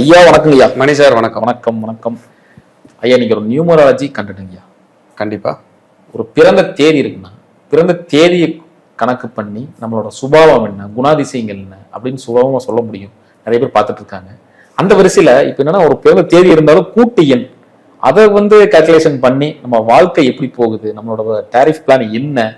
ஐயா வணக்கம் ஐயா. மணி சார் வணக்கம். வணக்கம் வணக்கம் ஐயா. நீங்க ஒரு நியூமராலஜி கண்டுட்டீங்க ஐயா. கண்டிப்பா. ஒரு பிறந்த தேதி இருக்குன்னா பிறந்த தேதியை கணக்கு பண்ணி நம்மளோட சுபாவம் என்ன, குணாதிசயங்கள் என்ன அப்படின்னு சுபாவமா சொல்ல முடியும். நிறைய பேர் பார்த்துட்டு இருக்காங்க. அந்த வரிசையில இப்ப என்னன்னா ஒரு பிறந்த தேதி இருந்தாலும் கூட்டு எண் அதை கால்குலேஷன் பண்ணி நம்ம வாழ்க்கை எப்படி போகுது, நம்மளோட டாரிஃப் பிளான் என்ன,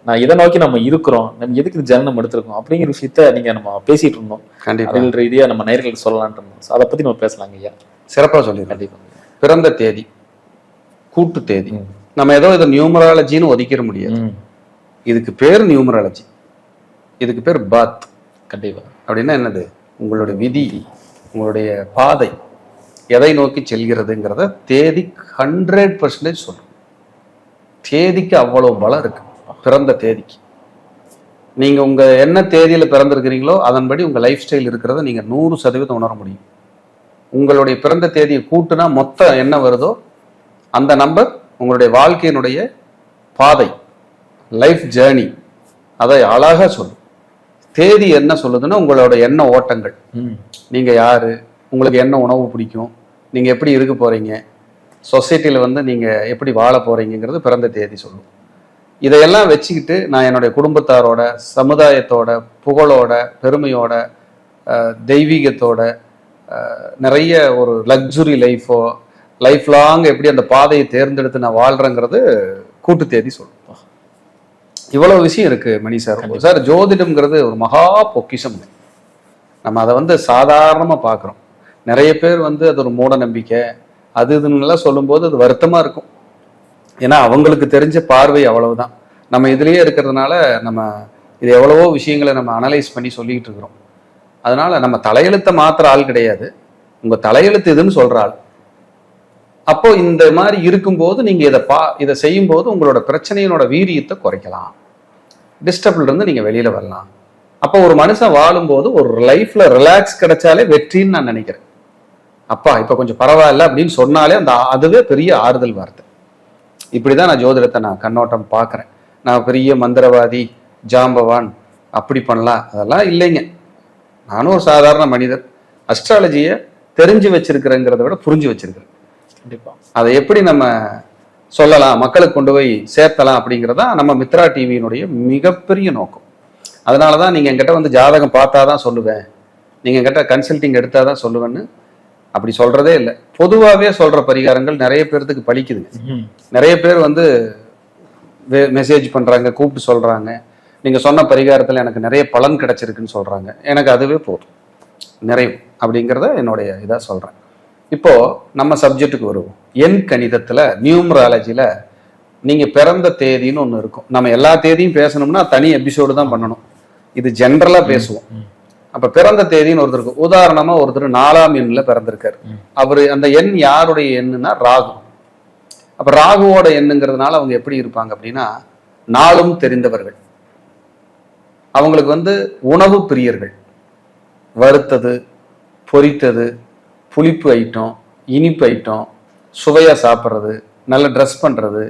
நான் இதை நோக்கி நம்ம இருக்கிறோம், நம்ம எதுக்கு ஜனனம் எடுத்திருக்கோம் அப்படிங்கிற விஷயத்த நீங்க நம்ம பேசிட்டு இருந்தோம். அறிவியல் ரீதியா நம்ம நேயர்களுக்கு சொல்லலாம்னு இருந்தோம். அதை பத்தி நம்ம பேசலாங்க ஐயா. சிறப்பாக சொல்லி. கண்டிப்பா. பிறந்த தேதி, கூட்டு தேதி, நம்ம ஏதோ இதை நியூமராலஜின்னு ஒதுக்கிட முடியாது. இதுக்கு பேர் நியூமராலஜி, இதுக்கு பேர் பாத். கண்டிப்பா. அப்படின்னா என்னது? உங்களுடைய விதி, உங்களுடைய பாதை எதை நோக்கி செல்கிறதுங்கிறத தேதி 100% சொல்லும். தேதிக்கு அவ்வளவு பலம் இருக்கு. பிறந்த தேதிக்கு நீங்க உங்க என்ன தேதியில பிறந்திருக்கிறீங்களோ அதன்படி உங்க லைஃப் ஸ்டைல் இருக்கிறத நீங்க 100% உணர முடியும். உங்களுடைய பிறந்த தேதியை கூட்டுனா மொத்தம் என்ன வருதோ அந்த நம்பர் உங்களுடைய வாழ்க்கையினுடைய பாதை, லைஃப் ஜேர்னி, அதை அழகா சொல்லும். தேதி என்ன சொல்லுதுன்னா உங்களோட எண்ண ஓட்டங்கள், நீங்க யாரு, உங்களுக்கு என்ன உணவு பிடிக்கும், நீங்க எப்படி இருக்க போறீங்க, சொசைட்டில நீங்க எப்படி வாழ போறீங்கிறது பிறந்த தேதி சொல்லும். இதையெல்லாம் வச்சுக்கிட்டு நான் என்னுடைய குடும்பத்தாரோட, சமுதாயத்தோட, புகழோட, பெருமையோட, தெய்வீகத்தோட, நிறைய ஒரு லக்ஸுரி லைஃபோ, லைஃப் லாங் எப்படி அந்த பாதையை தேர்ந்தெடுத்து நான் வாழ்றேங்கிறது கூட்டு தேதி சொல்லும். இவ்வளவு விஷயம் இருக்கு மணி சார். சார், ஜோதிடம்ங்கிறது ஒரு மகா பொக்கிஷம். நம்ம அதை சாதாரணமா பார்க்குறோம். நிறைய பேர் அது ஒரு மூட நம்பிக்கை அது இதுன்னெல்லாம் சொல்லும்போது அது வருத்தமா இருக்கும். ஏன்னா அவங்களுக்கு தெரிஞ்ச பார்வை அவ்வளவுதான். நம்ம இதுலயே இருக்கிறதுனால நம்ம இது எவ்வளவோ விஷயங்களை நம்ம அனலைஸ் பண்ணி சொல்லிக்கிட்டு இருக்கிறோம். அதனால நம்ம தலையெழுத்தை மாத்திர ஆள் கிடையாது, உங்க தலையெழுத்து இதுன்னு சொல்ற ஆள். அப்போ இந்த மாதிரி இருக்கும்போது நீங்க இதை செய்யும் போது உங்களோட பிரச்சனையினோட வீரியத்தை குறைக்கலாம், டிஸ்டர்ப்ல இருந்து நீங்க வெளியில வரலாம். அப்போ ஒரு மனுஷன் வாழும்போது ஒரு லைஃப்ல ரிலாக்ஸ் கிடைச்சாலே வெற்றின்னு நான் நினைக்கிறேன். அப்பா இப்ப கொஞ்சம் பரவாயில்ல அப்படின்னு சொன்னாலே அதுவே பெரிய ஆறுதல் வார்த்தை. இப்படிதான் நான் ஜோதிடத்தை நான் கண்ணோட்டம் பார்க்குறேன். நான் பெரிய மந்திரவாதி, ஜாம்பவான், அப்படி பண்ணலாம், அதெல்லாம் இல்லைங்க. நானும் ஒரு சாதாரண மனிதர். அஸ்ட்ராலஜியை தெரிஞ்சு வச்சிருக்கிறேங்கிறத விட புரிஞ்சு வச்சிருக்கிறேன். கண்டிப்பா. அதை எப்படி நம்ம சொல்லலாம், மக்களுக்கு கொண்டு போய் சேர்த்தலாம் அப்படிங்கிறதா நம்ம மித்ரா டிவியினுடைய மிகப்பெரிய நோக்கம். அதனாலதான் நீங்க என்கிட்ட ஜாதகம் பார்த்தாதான் சொல்லுவேன், நீங்க என்கிட்ட கன்சல்டிங் எடுத்தாதான் சொல்லுவேன்னு அப்படி சொல்றதே இல்லை. பொதுவாகவே சொல்ற பரிகாரங்கள் நிறைய பேர்த்துக்கு பலிக்குதுங்க. நிறைய பேர் மெசேஜ் பண்றாங்க, கூப்பிட்டு சொல்றாங்க, நீங்க சொன்ன பரிகாரத்துல எனக்கு நிறைய பலன் கிடைச்சிருக்குன்னு சொல்றாங்க. எனக்கு அதுவே போதும், நிறைவு அப்படிங்கிறத என்னுடைய இதா சொல்றேன். இப்போ நம்ம சப்ஜெக்டுக்கு வருவோம். எண் கணிதத்துல, நியூமராலஜில நீங்க பிறந்த தேதின்னு ஒண்ணு இருக்கும். நம்ம எல்லா தேதியும் பேசணும்னா தனி எபிசோடு தான் பண்ணணும். இது ஜென்ரலா பேசுவோம். அப்ப பிறந்த தேதின்னு ஒருத்தருக்கு, உதாரணமா ஒருத்தர் 4ஆம் எண்ணில் பிறந்திருக்காரு. அவரு அந்த எண் யாருடைய எண்ணுன்னா ராகு. அப்ப ராகுவோட எண்ணுங்கிறதுனால அவங்க எப்படி இருப்பாங்க அப்படின்னா, நாளும் தெரிந்தவர்கள். அவங்களுக்கு உணவு பிரியர்கள். வறுத்தது, பொரித்தது, புளிப்பு ஐட்டம், இனிப்பு ஐட்டம், சுவையா சாப்பிட்றது, நல்ல ட்ரெஸ் பண்றது,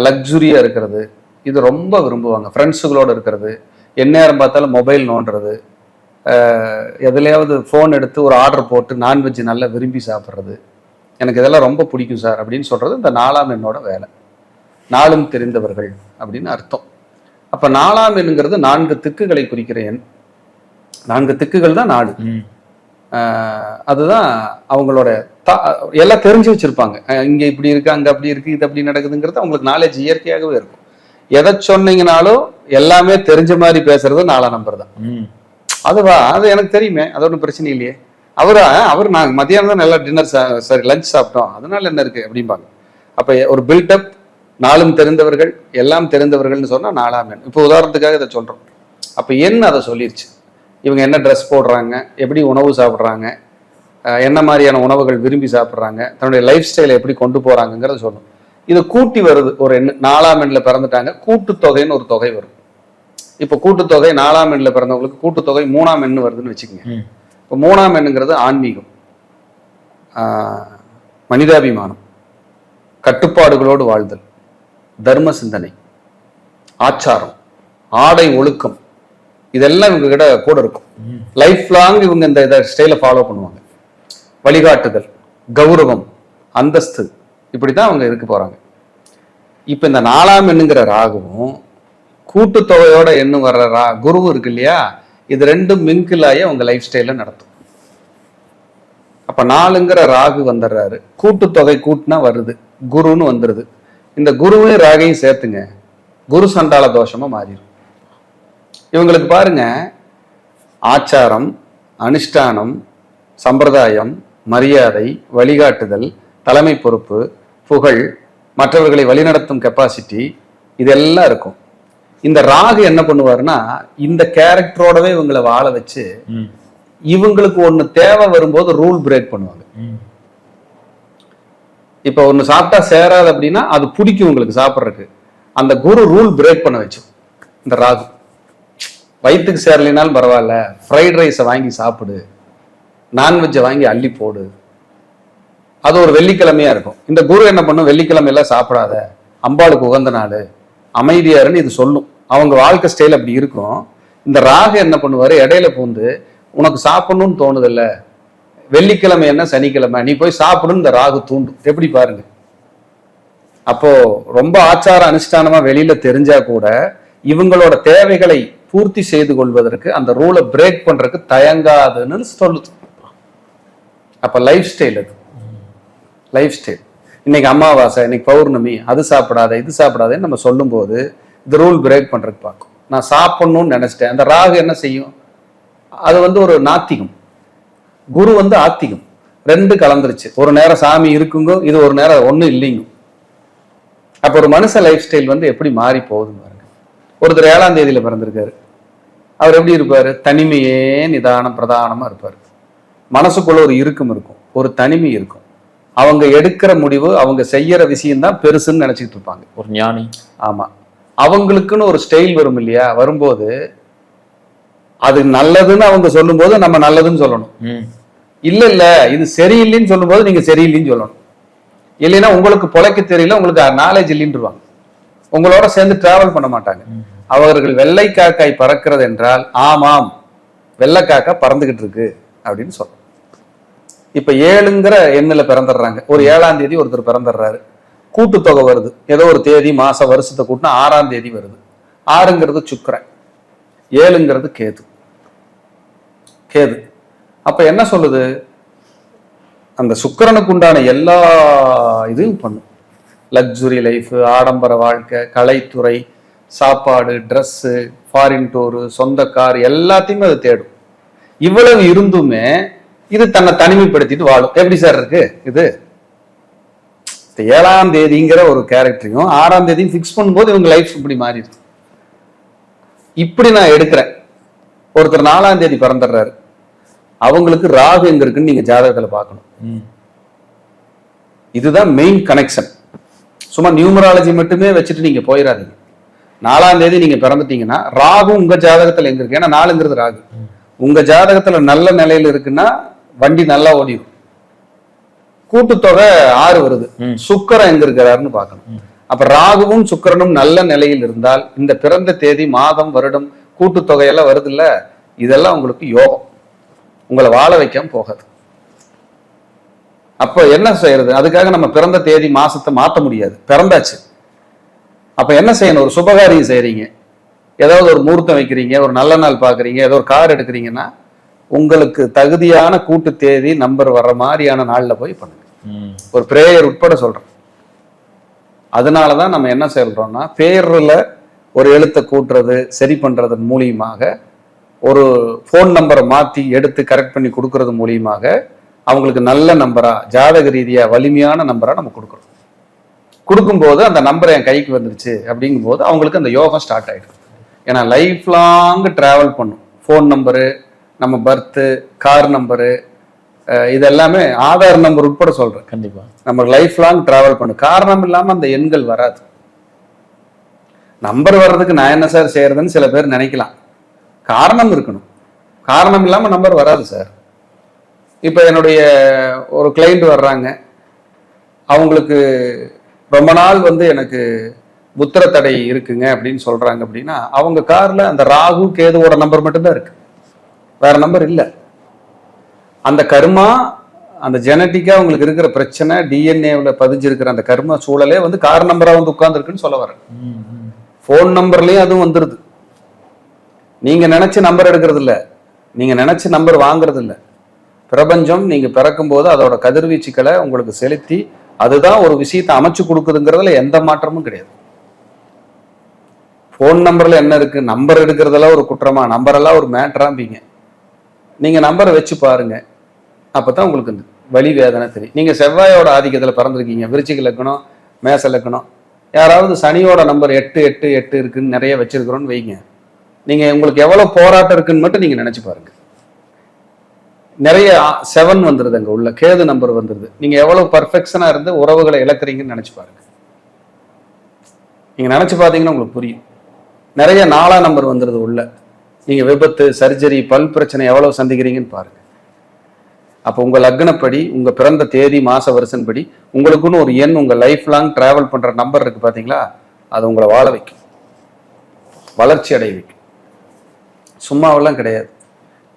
லக்ஸுரியா இருக்கிறது, இது ரொம்ப விரும்புவாங்க. ஃப்ரெண்ட்ஸுகளோட இருக்கிறது, எந்நேரம் பார்த்தாலும் மொபைல் நோண்டுறது, எதுலையாவது ஃபோன் எடுத்து ஒரு ஆர்டர் போட்டு நான்வெஜ் நல்லா விரும்பி சாப்பிட்றது, எனக்கு இதெல்லாம் ரொம்ப பிடிக்கும் சார் அப்படின்னு சொல்றது இந்த 4ஆம் எண்ணோட வேலை. நாளும் தெரிந்தவர்கள் அப்படின்னு அர்த்தம். அப்ப 4ஆம் எண்ணுங்கிறது 4 திக்குகளை குறிக்கிற எண். 4 திக்குகள் தான் நாடு. அதுதான் அவங்களோட எல்லாம் தெரிஞ்சு வச்சிருப்பாங்க. இங்க இப்படி இருக்கு, அங்க அப்படி இருக்கு, இது அப்படி நடக்குதுங்கிறது அவங்களுக்கு நாலேஜ் இயற்கையாகவே இருக்கும். எதை சொன்னீங்கனாலும் எல்லாமே தெரிஞ்ச மாதிரி பேசுறது 4ஆம் நம்பர் தான். அது எனக்கு தெரியுமே, அது ஒன்றும் பிரச்சனை இல்லையே, அவர் நாங்கள் மதியானம் தான் நல்லா டின்னர் லஞ்ச் சாப்பிட்டோம், அதனால என்ன இருக்கு அப்படிம்பாங்க. அப்ப ஒரு பில்டப், நாளும் தெரிந்தவர்கள், எல்லாம் தெரிந்தவர்கள்னு சொன்னா 4ஆம் எண். இப்போ உதாரணத்துக்காக இதை சொல்றோம். அப்ப எண் அதை சொல்லிருச்சு. இவங்க என்ன ட்ரெஸ் போடுறாங்க, எப்படி உணவு சாப்பிட்றாங்க, என்ன மாதிரியான உணவுகள் விரும்பி சாப்பிட்றாங்க, தன்னுடைய லைஃப் ஸ்டைலை எப்படி கொண்டு போறாங்கிறத சொல்லும். இது கூட்டி வருது. ஒரு எண் 4ஆம் எண்ணில் பிறந்துட்டாங்க, கூட்டுத்தொகைன்னு ஒரு தொகை வரும். இப்போ கூட்டுத்தொகை 4ஆம் எண்ணில் பிறந்தவங்களுக்கு கூட்டுத்தொகை 3ஆம் எண்ணு வருதுன்னு வச்சுக்கோங்க. இப்போ 3ஆம் எண்ணுங்கிறது ஆன்மீகம், மனிதாபிமானம், கட்டுப்பாடுகளோடு வாழ்தல், தர்ம சிந்தனை, ஆச்சாரம், ஆடை ஒழுக்கம், இதெல்லாம் இவங்க கிட்ட கூட இருக்கும். லைஃப் லாங் இவங்க இந்த ஸ்டைலை ஃபாலோ பண்ணுவாங்க. வழிகாட்டுதல், கௌரவம், அந்தஸ்து, இப்படிதான் அவங்க இருக்க போறாங்க. இப்ப இந்த 4ஆம் எண்ணுங்கிற ராகுவும் கூட்டுத்தொகையோட எண்ணு வர்ற குருவும் இருக்கு இல்லையா, இது ரெண்டும் மிங்கிலாயே உங்க லைஃப் ஸ்டைல நடத்தும். அப்ப 4ங்கிற ராகு வந்துடுறாரு, கூட்டுத்தொகை கூட்டினா வருது, குருன்னு வந்துருது. இந்த குருவையும் ராகையும் சேர்த்துங்க, குரு சண்டால தோஷமா மாறிடும். இவங்களுக்கு பாருங்க, ஆச்சாரம், அனுஷ்டானம், சம்பிரதாயம், மரியாதை, வழிகாட்டுதல், தலைமை பொறுப்பு, புகழ், மற்றவர்களை வழிநடத்தும் கெப்பாசிட்டி, இதெல்லாம் இருக்கும். இந்த ராகு என்ன பண்ணுவாருன்னா, இந்த கேரக்டரோடவே இவங்களை வாழ வச்சு இவங்களுக்கு ஒண்ணு தேவை வரும்போது ரூல் பிரேக் பண்ணுவாங்க. இப்ப ஒண்ணு சாப்பிட்டா சேராது அப்படின்னா அது பிடிக்கும் உங்களுக்கு சாப்பிட்றதுக்கு, அந்த குரு ரூல் பிரேக் பண்ண வச்சு. இந்த ராகு வயிற்றுக்கு சேரலினாலும் பரவாயில்ல, ஃப்ரைட் ரைஸை வாங்கி சாப்பிடு, நான்வெஜ்ஜை வாங்கி அள்ளி போடு, அது ஒரு வெள்ளிக்கிழமையா இருக்கும். இந்த குரு என்ன பண்ணும், வெள்ளிக்கிழமை எல்லாம் சாப்பிடாத, அம்பாளுக்கு உகந்த நாள், அமைதியாருன்னு இது சொல்லும். அவங்க வாழ்க்கை ஸ்டைல் அப்படி இருக்கும். இந்த ராகு என்ன பண்ணுவாரு, இடையில பூந்து உனக்கு சாப்பிடணும்னு தோணுதில்ல, வெள்ளிக்கிழமை என்ன சனிக்கிழமை நீ போய் சாப்பிடுன்னு இந்த ராகு தூண்டும். எப்படி பாருங்க. அப்போ ரொம்ப ஆச்சார அனுஷ்டானமா வெளியில தெரிஞ்சா கூட இவங்களோட தேவைகளை பூர்த்தி செய்து கொள்வதற்கு அந்த ரூலை பிரேக் பண்றதுக்கு தயங்காதுன்னு சொல்லுது. அப்ப லைஃப் ஸ்டைல், அது லைஃப் ஸ்டைல். இன்னைக்கு அமாவாசை, இன்னைக்கு பௌர்ணமி, அது சாப்பிடாத இது சாப்பிடாதேன்னு நம்ம சொல்லும் போது இந்த ரூல் பிரேக் பண்றதுக்கு பார்க்கும். நான் சாப்பிடணும்னு நினைச்சிட்டேன். அந்த ராகு என்ன செய்யும், அது ஒரு நாத்திகம், குரு ஆத்திகம், ரெண்டு கலந்துருச்சு. ஒரு நேரம் சாமி இருக்குங்க, இது ஒரு நேரம் ஒன்றும் இல்லைங்க. அப்ப ஒரு மனுஷ லைஃப் ஸ்டைல் எப்படி மாறி போகுதுன்னு பாருங்க. ஒருத்தர் 7ஆம் தேதியில பிறந்திருக்காரு, அவர் எப்படி இருப்பாரு, தனிமையே நிதானம் பிரதானமா இருப்பாரு. மனசுக்குள்ள ஒரு இறுக்கம் இருக்கும், ஒரு தனிமை இருக்கும். அவங்க எடுக்கிற முடிவு, அவங்க செய்யற விஷயம்தான் பெருசுன்னு நினைச்சிட்டு இருப்பாங்க. ஒரு ஞானி. ஆமா, அவங்களுக்குன்னு ஒரு ஸ்டைல் வரும் இல்லையா, வரும்போது அது நல்லதுன்னு அவங்க சொல்லும் போது நம்ம நல்லதுன்னு சொல்லணும். இல்ல இல்ல இது சரியில்லைன்னு சொல்லும் போது நீங்க சரியில்லைன்னு சொல்லணும். இல்லைன்னா உங்களுக்கு பொழைக்க தெரியல, உங்களுக்கு நாலேஜ் இல்லைன்றுவாங்க, உங்களோட சேர்ந்து டிராவல் பண்ண மாட்டாங்க. அவர்கள் வெள்ளை காக்காய் பறக்கிறது என்றால் ஆமாம் வெள்ளை காக்கா பறந்துகிட்டு இருக்கு அப்படின்னு சொல்றோம். இப்ப 7ங்கிற எண்ணுல பிறந்துடுறாங்க. ஒரு 7ஆம் தேதி ஒருத்தர் பிறந்துடுறாரு, கூட்டுத்தொகை வருது, ஏதோ ஒரு தேதி மாசம் வருஷத்தை கூட்டினா 6ஆம் தேதி வருது. 6ங்கிறது சுக்கிரன், 7ங்கிறது கேது. கேது அப்ப என்ன சொல்லுது, அந்த சுக்கிரனுக்கு உண்டான எல்லா இதுவும் பண்ணும். லக்ஸுரி லைஃப், ஆடம்பர வாழ்க்கை, கலைத்துறை, சாப்பாடு, ட்ரெஸ்ஸு, ஃபாரின் டூரு, சொந்த கார், எல்லாத்தையுமே அது தேடும். இவ்வளவு இருந்துமே இது தன்னை தனிமைப்படுத்திட்டு வாழும். எப்படி சார் இருக்கு இது? 7ஆம் தேதிங்கிற ஒரு கேரக்டரையும் 6ஆம் தேதியும் பிக்ஸ் பண்ணும்போது இவங்க லைஃப் இப்படி மாறிடுது. இப்படி நான் எடுக்கிறேன். ஒருத்தர் 4ஆம் தேதி பிறந்துடுறாரு, அவங்களுக்கு ராகு எங்க இருக்குன்னு நீங்க ஜாதகத்துல பார்க்கணும். இதுதான் மெயின் கனெக்ஷன். சும்மா நியூமராலஜி மட்டுமே வச்சுட்டு நீங்க போயிடாதீங்க. 4ஆம் தேதி நீங்க பிறந்துட்டீங்கன்னா ராகு உங்க ஜாதகத்துல எங்க இருக்கு, ஏன்னா 4ங்கிறது ராகு. உங்க ஜாதகத்துல நல்ல நிலையில இருக்குன்னா வண்டி நல்லா ஓடிடும். கூட்டுத்தொகை 6 வருது, சுக்கிரன் எங்க இருக்கிறாருன்னு பார்க்கணும். அப்ப ராகுவும் சுக்கிரனும் நல்ல நிலையில் இருந்தால் இந்த பிறந்த தேதி, மாதம், வருடம், கூட்டுத்தொகையெல்லாம் வருது இல்ல, இதெல்லாம் உங்களுக்கு யோகம், உங்களை வாழ வைக்காம போகாது. அப்ப என்ன செய்யறது, அதுக்காக நம்ம பிறந்த தேதி மாசத்தை மாத்த முடியாது, பிறந்தாச்சு. அப்ப என்ன செய்யணும், ஒரு சுபகாரியம் செய்யறீங்க, ஏதாவது ஒரு முகூர்த்தம் வைக்கிறீங்க, ஒரு நல்ல நாள் பாக்குறீங்க, ஏதோ ஒரு கார் எடுக்கிறீங்கன்னா உங்களுக்கு தகுதியான கூட்டு தேதி நம்பர் வர்ற மாதிரியான நாள்ல போய் பண்ணுங்க. ஒரு பிரேயர் உட்பட சொல்றேன். அதனாலதான் நம்ம என்ன சொல்றோம்னா, பேர்ல ஒரு எழுத்தை கூட்டுறது சரி பண்றதன் மூலியமாக, ஒரு போன் நம்பரை மாத்தி எடுத்து கரெக்ட் பண்ணி கொடுக்கறது மூலியமாக அவங்களுக்கு நல்ல நம்பரா, ஜாதக ரீதியா வலிமையான நம்பரா நம்ம கொடுக்குறோம். கொடுக்கும்போது அந்த நம்பர் என் கைக்கு வந்துருச்சு அப்படிங்கும் போது அவங்களுக்கு அந்த யோகம் ஸ்டார்ட் ஆயிடும். ஏன்னா லைஃப் லாங் டிராவல் பண்ணும். ஃபோன் நம்பரு, நம்ம பர்த்து, கார் நம்பரு, இது எல்லாமே ஆதார் நம்பர் உட்பட சொல்றேன். கண்டிப்பா நம்ம லைஃப் லாங் டிராவல் பண்ணும். காரணம் இல்லாம அந்த எண்கள் வராது. நம்பர் வர்றதுக்கு நான் என்ன சார் செய்யறதுன்னு சில பேர் நினைக்கலாம். காரணம் இருக்கணும், காரணம் இல்லாம நம்பர் வராது சார். இப்ப என்னுடைய ஒரு கிளைண்ட் வர்றாங்க, அவங்களுக்கு ரொம்ப நாள் எனக்கு புத்திர தடை இருக்குங்க அப்படின்னு சொல்றாங்க. அப்படின்னா அவங்க கார்ல அந்த ராகு கேதுவோட நம்பர் மட்டும்தான் இருக்கு, வேற நம்பர் இல்லை. அந்த கர்மா அந்த ஜெனட்டிக்கா உங்களுக்கு இருக்கிற பிரச்சனை டிஎன்ஏவில் பதிஞ்சிருக்கிற அந்த கர்ம சூழலே வந்து கார் நம்பரா வந்து உட்கார்ந்துருக்குன்னு சொல்ல வரேன். ஃபோன் நம்பர்லயும் அதுவும் வந்துருது. நீங்க நினைச்சு நம்பர் எடுக்கிறது இல்ல, நீங்க நினைச்சு நம்பர் வாங்குறது இல்ல. பிரபஞ்சம் நீங்க பிறக்கும் போது அதோட கதிர்வீச்சுக்களை உங்களுக்கு செலுத்தி அதுதான் ஒரு விஷயத்தை அமைச்சு கொடுக்குதுங்கிறதுல எந்த மாற்றமும் கிடையாது. ஃபோன் நம்பர்ல என்ன இருக்கு? நம்பர் எடுக்கிறதெல்லாம் ஒரு குற்றமா? நம்பரெல்லாம் ஒரு மேட்டராம்பீங்க. நீங்க நம்பரை வச்சு பாருங்க, அப்பதான் உங்களுக்கு இந்த வலி வேதனை தெரியும். நீங்க செவ்வாயோட ஆதிக்கத்துல பிறந்திருக்கீங்க, விருச்சிக லக்னம், மேச லக்னம். யாராவது சனியோட நம்பர் 8 8 8 இருக்குன்னு நிறைய வச்சிருக்கிறோன்னு வைங்க, நீங்க உங்களுக்கு எவ்வளவு போராட்டம் இருக்குன்னு மட்டும் நீங்க நினைச்சு பாருங்க. நிறைய 7 வந்துருது அங்க உள்ள, கேது நம்பர் வந்துருது. நீங்க எவ்வளவு பர்ஃபெக்ஷனா இருந்து உறவுகளை இழக்கிறீங்கன்னு நினைச்சு பாருங்க. நீங்க நினைச்சு பாத்தீங்கன்னா உங்களுக்கு புரியும். நிறைய 4ஆம் நம்பர் வந்துருது உள்ள, நீங்க விபத்து, சர்ஜரி, பல் பிரச்சனை எவ்வளவு சந்திக்கிறீங்கன்னு பாருங்க. அப்போ உங்க லக்னப்படி, உங்க பிறந்த தேதி, மாச வருஷம் படி உங்களுக்குன்னு ஒரு எண், உங்க லைஃப் லாங் டிராவல் பண்ற நம்பர் இருக்கு பாத்தீங்களா, அது உங்களை வாழ வைக்கும், வளர்ச்சி அடைய வைக்கும். சும்மாவெல்லாம் கிடையாது.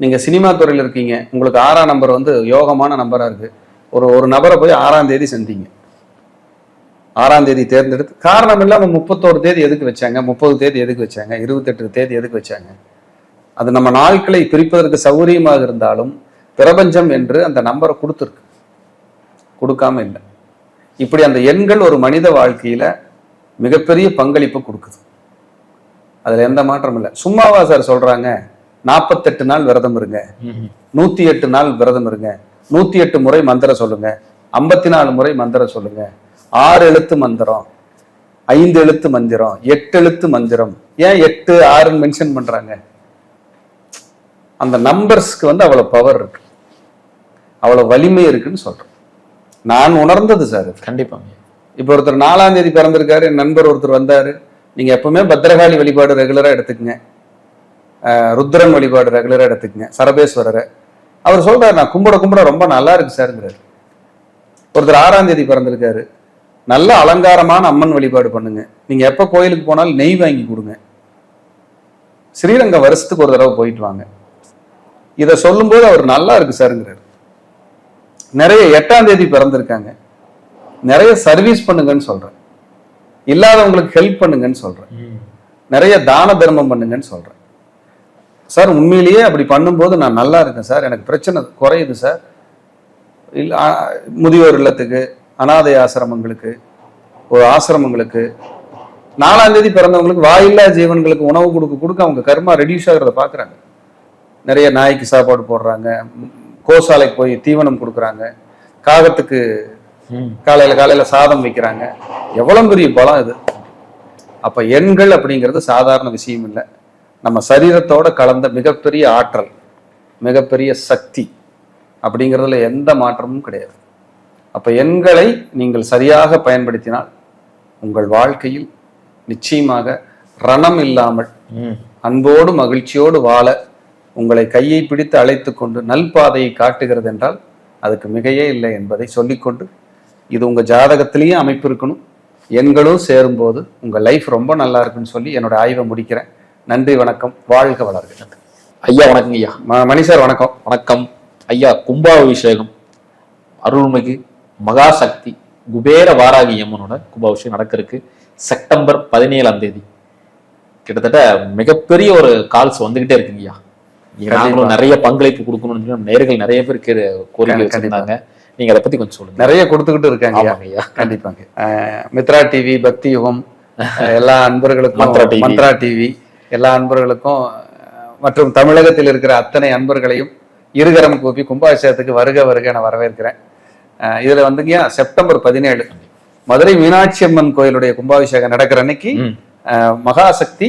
நீங்க சினிமா துறையில் இருக்கீங்க, உங்களுக்கு 6ஆம் நம்பர் வந்து யோகமான நம்பரா இருக்கு. ஒரு நபரை போய் 6ஆம் தேதி சந்திங்க, 6ஆம் தேதி தேர்ந்தெடுத்து, காரணம் இல்லாம 31 தேதி எதுக்கு வச்சாங்க, 30 தேதி எதுக்கு வச்சாங்க, 28 தேதி எதுக்கு வச்சாங்க? அது நம்ம நாட்களை பிரிப்பதற்கு சௌகரியமாக இருந்தாலும் பிரபஞ்சம் என்று அந்த நம்பரை கொடுத்துருக்கு, கொடுக்காம இல்லை. இப்படி அந்த எண்கள் ஒரு மனித வாழ்க்கையில மிகப்பெரிய பங்களிப்பு கொடுக்குது. அதுல எந்த மாற்றம் இல்லை. சும்மாவா சார் சொல்றாங்க 48 நாள் விரதம் இருங்க, 108 நாள் விரதம் இருங்க, 108 முறை மந்திரம் சொல்லுங்க, 54 முறை மந்திரம் சொல்லுங்க, 6 எழுத்து மந்திரம், 5 எழுத்து மந்திரம், 8 எழுத்து மந்திரம். ஏன் 8 6 மென்ஷன் பண்றாங்க? அந்த நம்பர்ஸ்க்கு வந்து அவ்வளவு பவர் இருக்கு, அவ்வளவு வலிமை இருக்குன்னு சொல்றேன். நான் உணர்ந்தது சார். கண்டிப்பா. இப்ப ஒருத்தர் 4ஆம் தேதி பிறந்திருக்காரு, என் நண்பர் ஒருத்தர் வந்தாரு. நீங்க எப்பவுமே பத்ரகாளி வழிபாடு ரெகுலரா எடுத்துக்கங்க, ருத்ரன் வழிபாடு ரெகுலரா எடுத்துக்கங்க, சரபேஸ்வரரை. அவர் சொல்றாரு, நான் கும்பிட ரொம்ப நல்லா இருக்கு சார்ங்கிறாரு. ஒருத்தர் 6ஆம் தேதி பிறந்திருக்காரு, நல்ல அலங்காரமான அம்மன் வழிபாடு பண்ணுங்க. நீங்க எப்ப கோயிலுக்கு போனாலும் நெய் வாங்கி கொடுங்க, ஸ்ரீரங்கம் வருஷத்துக்கு ஒரு தடவை போயிட்டு வாங்க. இதை சொல்லும்போது அவர் நல்லா இருக்கு சாருங்கிறாரு. நிறைய 8ஆம் தேதி பிறந்திருக்காங்க, நிறைய சர்வீஸ் பண்ணுங்கன்னு சொல்றேன், இல்லாதவங்களுக்கு ஹெல்ப் பண்ணுங்கன்னு சொல்றேன், நிறைய தான தர்மம் பண்ணுங்கன்னு சொல்றேன். சார் உண்மையிலேயே அப்படி பண்ணும்போது நான் நல்லா இருக்கேன் சார், எனக்கு பிரச்சனை குறையுது சார். இல்லை, முதியோர் இல்லத்துக்கு, அனாதை ஆசிரமங்களுக்கு, ஒரு ஆசிரமங்களுக்கு, 4ஆம் தேதி பிறந்தவங்களுக்கு, வாயில்லா ஜீவன்களுக்கு உணவு கொடுக்க அவங்க கர்மா ரெடியூஸ் ஆகிறத பாக்குறாங்க. நிறைய நாய்க்கு சாப்பாடு போடுறாங்க, கோசாலைக்கு போய் தீவனம் கொடுக்குறாங்க, காகத்துக்கு காலையில சாதம் வைக்கிறாங்க. எவ்வளவு பெரிய பலம் இது! அப்ப எண்கள் அப்படிங்கிறது சாதாரண விஷயம் இல்லை. நம்ம சரீரத்தோட கலந்த மிகப்பெரிய ஆற்றல், மிகப்பெரிய சக்தி அப்படிங்கிறதுல எந்த மாற்றமும் கிடையாது. அப்ப எண்களை நீங்கள் சரியாக பயன்படுத்தினால் உங்கள் வாழ்க்கையில் நிச்சயமாக ரணம் இல்லாமல் அன்போடு மகிழ்ச்சியோடு வாழ உங்களை கையை பிடித்து அழைத்து கொண்டு நல்பாதையை காட்டுகிறது என்றால் அதுக்கு மிகையே இல்லை என்பதை சொல்லிக்கொண்டு, இது உங்க ஜாதகத்திலேயே அமைப்பு இருக்கணும், எண்களும் சேரும்போது உங்க லைஃப் ரொம்ப நல்லா இருக்குன்னு சொல்லி என்னோட ஆய்வை முடிக்கிறேன். நன்றி, வணக்கம், வாழ்க வளர்க. ஐயா வணக்கம். ஐயா மணி சார் வணக்கம். வணக்கம் ஐயா. கும்பாபிஷேகம் அருள்மிகு மகாசக்தி குபேர வாராகி அம்மனோட கும்பாபிஷேகம் நடக்கிறதுக்கு செப்டம்பர் 17ஆம் தேதி. கிட்டத்தட்ட மிகப்பெரிய ஒரு கால்ஸ் வந்துகிட்டே இருக்குங்கய்யா. நாங்களும் நிறைய பங்களிப்பு கொடுக்கணும்னு நேர்கள் நிறைய பேருக்கு கோரிக்கை வச்சிருந்தாங்க. நீங்க அதை பத்தி கொஞ்சம் சொல்லுங்க. நிறைய கொடுத்துக்கிட்டு இருக்காங்க ஐயா. கண்டிப்பாங்க. மித்ரா டிவி, பக்தி யுகம், எல்லா அன்பர்களுக்கும், மந்த்ரா டிவி எல்லா அன்பர்களுக்கும் மற்றும் தமிழகத்தில் இருக்கிற அத்தனை அன்பர்களையும் இருகரம் கூப்பி கும்பாபிஷேகத்துக்கு வருக வருக என வரவேற்கிறேன். இதுல வந்துங்க செப்டம்பர் 17 மதுரை மீனாட்சி அம்மன் கோயிலுடைய கும்பாபிஷேகம் நடக்கிற அன்னைக்கு மகாசக்தி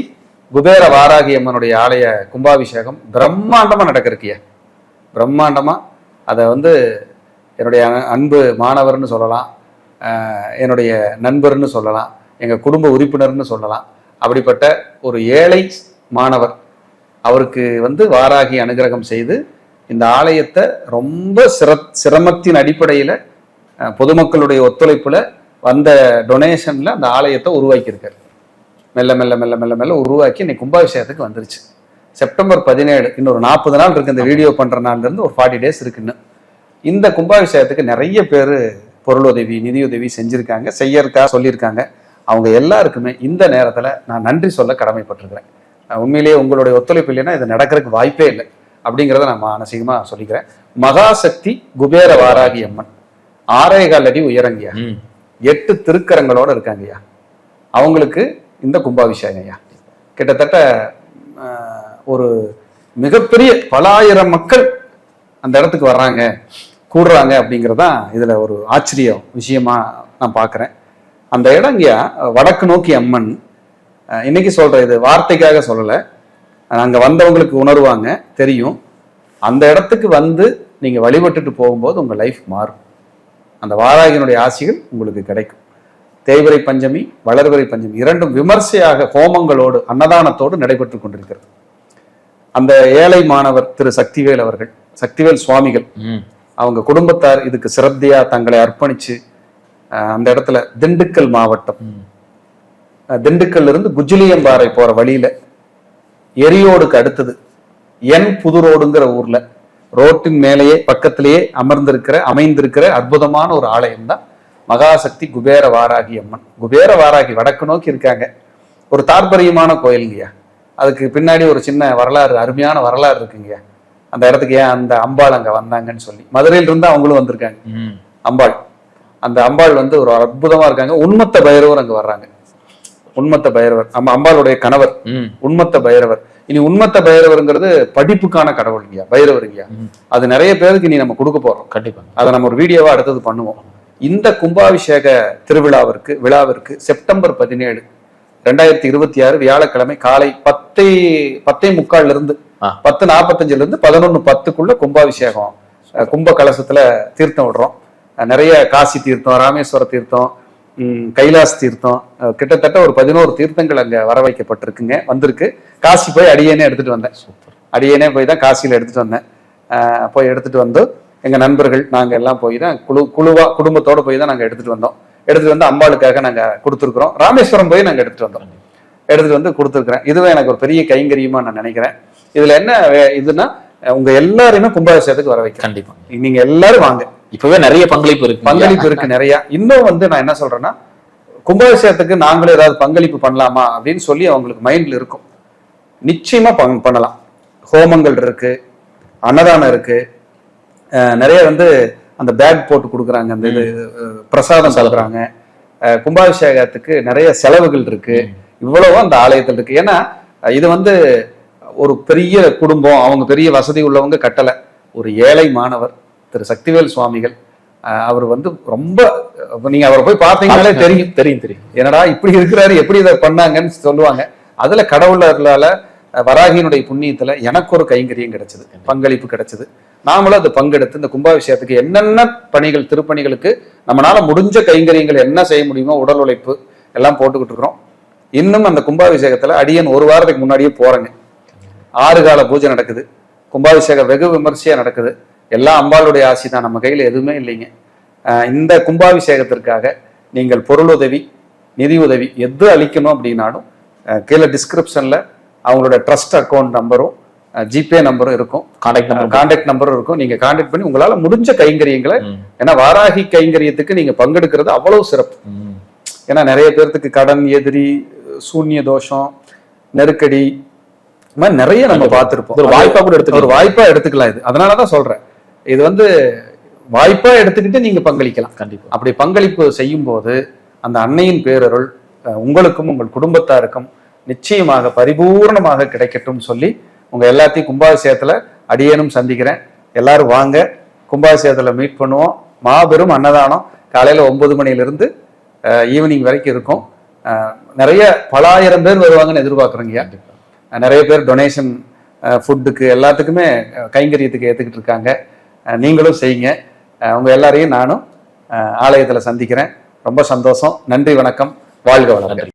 குபேர வாராகி அம்மனுடைய ஆலய கும்பாபிஷேகம் பிரம்மாண்டமா நடக்கிறக்கிய. பிரம்மாண்டமா அதை என்னுடைய அன்பு மாணவர்னு சொல்லலாம், என்னுடைய நண்பர்னு சொல்லலாம், எங்க குடும்ப உறுப்பினர்னு சொல்லலாம். அப்படிப்பட்ட ஒரு ஏழை மாணவர் அவருக்கு வாராகி அனுகிரகம் செய்து இந்த ஆலயத்தை ரொம்ப சிரமத்தின் அடிப்படையில பொதுமக்களுடைய ஒத்துழைப்புல வந்த டொனேஷன்ல அந்த ஆலயத்தை உருவாக்கியிருக்காரு. மெல்ல மெல்ல மெல்ல மெல்ல மெல்ல உருவாக்கி இன்னைக்கு கும்பாபிஷேகத்துக்கு வந்துருச்சு. செப்டம்பர் 17 இன்னொரு 40 நாள் இருக்கு. இந்த வீடியோ பண்ற நாள்ல இருந்து ஒரு 40 டேஸ் இருக்குன்னு இந்த கும்பாபிஷேகத்துக்கு நிறைய பேர் பொருளுதவி நிதியுதவி செஞ்சிருக்காங்க, செய்யறதுக்காக சொல்லியிருக்காங்க. அவங்க எல்லாருக்குமே இந்த நேரத்துல நான் நன்றி சொல்ல கடமைப்பட்டிருக்கிறேன். உண்மையிலேயே உங்களுடைய ஒத்துழைப்பு இல்லைன்னா இது நடக்கிறதுக்கு வாய்ப்பே இல்லை அப்படிங்கிறத நான் மானசீகமா சொல்லிக்கிறேன். மகாசக்தி குபேர வாராகி அம்மன் 6.25 அடி உயரங்கய்யா, 8 திருக்கரங்களோட இருக்காங்கய்யா. அவங்களுக்கு இந்த கும்பாபிஷேகம் ஐயா கிட்டத்தட்ட ஒரு மிகப்பெரிய பல ஆயிரம் மக்கள் அந்த இடத்துக்கு வர்றாங்க, கூடுறாங்க அப்படிங்கிறதான் இதுல ஒரு ஆச்சரிய விஷயமா நான் பார்க்குறேன். அந்த இடங்கய்யா வடக்கு நோக்கி அம்மன். இன்னைக்கு சொல்ற இது வார்த்தைக்காக சொல்லலை, அங்க வந்தவங்களுக்கு உணர்வாங்க, தெரியும். அந்த இடத்துக்கு வந்து நீங்க வழிபட்டுட்டு போகும்போது உங்க லைஃப் மாறும். அந்த வாராகியினுடைய ஆசிகள் உங்களுக்கு கிடைக்கும். தேய்பிறை பஞ்சமி, வளர்பிறை பஞ்சமி இரண்டும் விமர்சையாக ஹோமங்களோடு அன்னதானத்தோடு நடைபெற்று கொண்டிருக்கிறது. அந்த ஏழை மாணவர் திரு சக்திவேல் அவர்கள், சக்திவேல் சுவாமிகள், அவங்க குடும்பத்தார் இதுக்கு சிரத்தையா தங்களை அர்ப்பணிச்சு அந்த இடத்துல திண்டுக்கல் மாவட்டம், திண்டுக்கல்ல இருந்து குஜிலியம்பாறை போற வழியில எரியோடுக்கு அடுத்தது என் புதுரோடுங்கிற ஊர்ல ரோட்டின் மேலேயே பக்கத்திலேயே அமைந்திருக்கிற அற்புதமான ஒரு ஆலயம் தான் மகாசக்தி குபேர வாராகி அம்மன். குபேர வாராகி வடக்கு நோக்கி இருக்காங்க. ஒரு தாற்பரியமான கோயிலுங்கய்யா. அதுக்கு பின்னாடி ஒரு சின்ன வரலாறு, அருமையான வரலாறு இருக்குங்கய்யா. அந்த இடத்துக்கு ஏன் அந்த அம்பாள் அங்க வந்தாங்கன்னு சொல்லி மதுரையில இருந்து அவங்களும் வந்திருக்காங்க. அம்பாள், அந்த அம்பாள் வந்து ஒரு அற்புதமா இருக்காங்க. உன்மத்த பைரவர் அங்க வர்றாங்க. உன்மத்த பைரவர் அம்பாளுடைய கணவர் உன்மத்த பைரவர். இனி உன்மத்த பைரவருங்கிறது படிப்புக்கான கடவுள் ஐயா, பைரவர் ஐயா. அது நிறைய பேருக்கு இனி நம்ம கொடுக்க போறோம். கண்டிப்பா அதை நம்ம ஒரு வீடியோவா அடுத்தது பண்ணுவோம். இந்த கும்பாபிஷேக விழாவிற்கு செப்டம்பர் 17, 2026 வியாழக்கிழமை காலை 10:45 இருந்து 10:45 இருந்து 11:10 கும்பாபிஷேகம். கும்ப கலசத்துல தீர்த்தம் விடுறோம். நிறைய காசி தீர்த்தம், ராமேஸ்வர தீர்த்தம், கைலாஸ் தீர்த்தம், கிட்டத்தட்ட ஒரு 11 தீர்த்தங்கள் அங்க வர வைக்கப்பட்டிருக்குங்க. வந்திருக்கு. காசி போய் அடியேனே எடுத்துட்டு வந்தேன். அடியேனே போய் தான் காசியில எடுத்துட்டு வந்தேன். போய் எடுத்துட்டு வந்து எங்க நண்பர்கள் நாங்க எல்லாம் போய் தான் குழுவா குடும்பத்தோட போய் தான் நாங்க எடுத்துட்டு வந்தோம். எடுத்துட்டு வந்து அம்பாளுக்காக நாங்க கொடுத்துருக்குறோம். ராமேஸ்வரம் போய் நாங்க எடுத்துட்டு வந்தோம். எடுத்துட்டு வந்து கொடுத்துருக்குறேன். இதுவே எனக்கு ஒரு பெரிய கைங்கரியமா நான் நினைக்கிறேன். இதுல என்ன இதுன்னா உங்க எல்லாருமே கும்பாபிஷேகத்துக்கு வர வைக்க. கண்டிப்பா நீங்க எல்லாரும் வாங்க. இப்பவே நிறைய பங்களிப்பு இருக்கு நிறைய. இன்னும் வந்து நான் என்ன சொல்றேன்னா, கும்பாபிஷேகத்துக்கு நாங்களும் ஏதாவது பங்களிப்பு பண்ணலாமா அப்படின்னு சொல்லி அவங்களுக்கு மைண்ட்ல இருக்கும். நிச்சயமா பண்ணலாம். ஹோமங்கள் இருக்கு, அன்னதானம் இருக்கு, நிறைய வந்து அந்த பேக் போட்டு கொடுக்குறாங்க, அந்த இது பிரசாதம் சொல்றாங்க. கும்பாபிஷேகத்துக்கு நிறைய செலவுகள் இருக்கு. இவ்வளவு அந்த ஆலயத்தில் இருக்கு. ஏன்னா இது வந்து ஒரு பெரிய குடும்பம், அவங்க பெரிய வசதி உள்ளவங்க கட்டல. ஒரு ஏழை மாணவர் திரு சக்திவேல் சுவாமிகள், அவர் வந்து ரொம்ப, நீங்க அவரை போய் பார்த்தீங்கன்னாலே தெரியும் என்னடா இப்படி இருக்கிறாரு, எப்படி இதை பண்ணாங்கன்னு சொல்லுவாங்க. அதுல கடவுளால வராகியினுடைய புண்ணியத்துல எனக்கு ஒரு கைங்கரியம் கிடைச்சது, பங்களிப்பு கிடைச்சது. நாமளும் அதை பங்கெடுத்து இந்த கும்பாபிஷேகத்துக்கு என்னென்ன பணிகள், திருப்பணிகளுக்கு நம்மளால முடிஞ்ச கைங்கரியங்கள் என்ன செய்ய முடியுமோ உடல் உழைப்பு எல்லாம் போட்டுக்கிட்டு இருக்கிறோம். இன்னும் அந்த கும்பாபிஷேகத்துல அடியன் ஒரு வாரத்துக்கு முன்னாடியே போறேங்க. 6 கால பூஜை நடக்குது. கும்பாபிஷேகம் வெகு விமர்சையா நடக்குது. எல்லாம் அம்பாளுடைய ஆசி தான், நம்ம கையில எதுவுமே இல்லைங்க. இந்த கும்பாபிஷேகத்திற்காக நீங்கள் பொருளுதவி, நிதி உதவி எது அளிக்கணும் அப்படின்னாலும் கீழே டிஸ்கிரிப்ஷன்ல அவங்களோட ட்ரஸ்ட் அக்கௌண்ட் நம்பரும் ஜிபே நம்பரும் இருக்கும், கான்டாக்ட் நம்பரும் இருக்கும். நீங்க கான்டாக்ட் பண்ணி உங்களால முடிஞ்ச கைங்கரியங்களை, ஏன்னா வாராகி கைங்கரியத்துக்கு நீங்க பங்கெடுக்கிறது அவ்வளவு சிறப்பு. ஏன்னா நிறைய பேர்த்துக்கு கடன், எதிரி, சூன்ய தோஷம், நெருக்கடி, மாதிரி நிறைய நம்ம பார்த்திருப்போம். ஒரு வாய்ப்பா எடுத்துக்கலாம் இது. அதனாலதான் சொல்றேன், இது வந்து வாய்ப்பா எடுத்துக்கிட்டு நீங்க பங்களிக்கலாம். கண்டிப்பா அப்படி பங்களிப்பு செய்யும் போது அந்த அன்னையின் பேரருள் உங்களுக்கும் உங்கள் குடும்பத்தாருக்கும் நிச்சயமாக பரிபூர்ணமாக கிடைக்கட்டும் சொல்லி உங்க எல்லாத்தையும் கும்பாபிஷேகத்துல அடியேனும் சந்திக்கிறேன். எல்லாரும் வாங்க, கும்பாபிஷேகத்துல மீட் பண்ணுவோம். மாபெரும் அன்னதானம் காலையில 9 மணியிலிருந்து ஈவினிங் வரைக்கும் இருக்கும். நிறைய பல ஆயிரம் பேர் வருவாங்கன்னு எதிர்பார்க்குறோங்கய்யா. நிறைய பேர் டொனேஷன், ஃபுட்டுக்கு எல்லாத்துக்குமே கைங்கரியத்துக்கு ஏற்றுக்கிட்டு இருக்காங்க. நீங்களும் செய்யுங்க. உங்க எல்லாரையும் நானும் ஆலயத்தில் சந்திக்கிறேன். ரொம்ப சந்தோஷம். நன்றி, வணக்கம், வாழ்க வளம்.